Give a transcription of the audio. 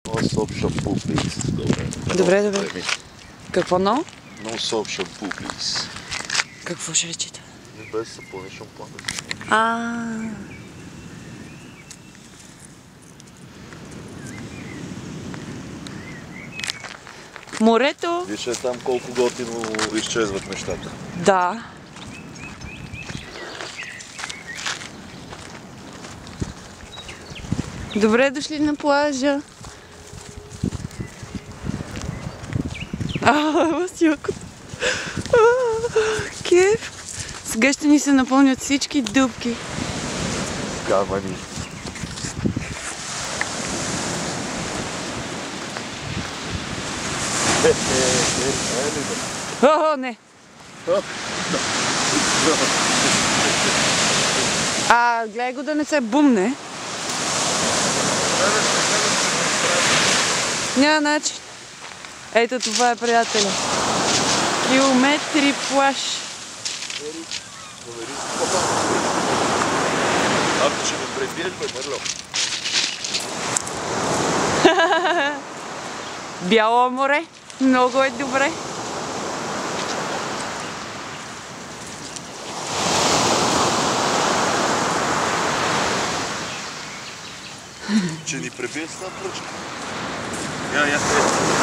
No soap shampoo, please. Добре, добре. Какво но? No soap shampoo, please. Какво ще речете? Без сапун и шампуан. Морето? Виж там колко готино изчезват нещата. Да. Добре дошли на плажа. Якото. Кеф. Сега ще ни се напълнят всички дупки. Камъни. О, не. Гледай го да не се бумне. Няма начин. Ето това е, приятеля. Километри плаж. Ако ще ме пребиеш, бе, Мърло. Бяло море. Много е добре. Че ни пребие с тази пръчка. Я.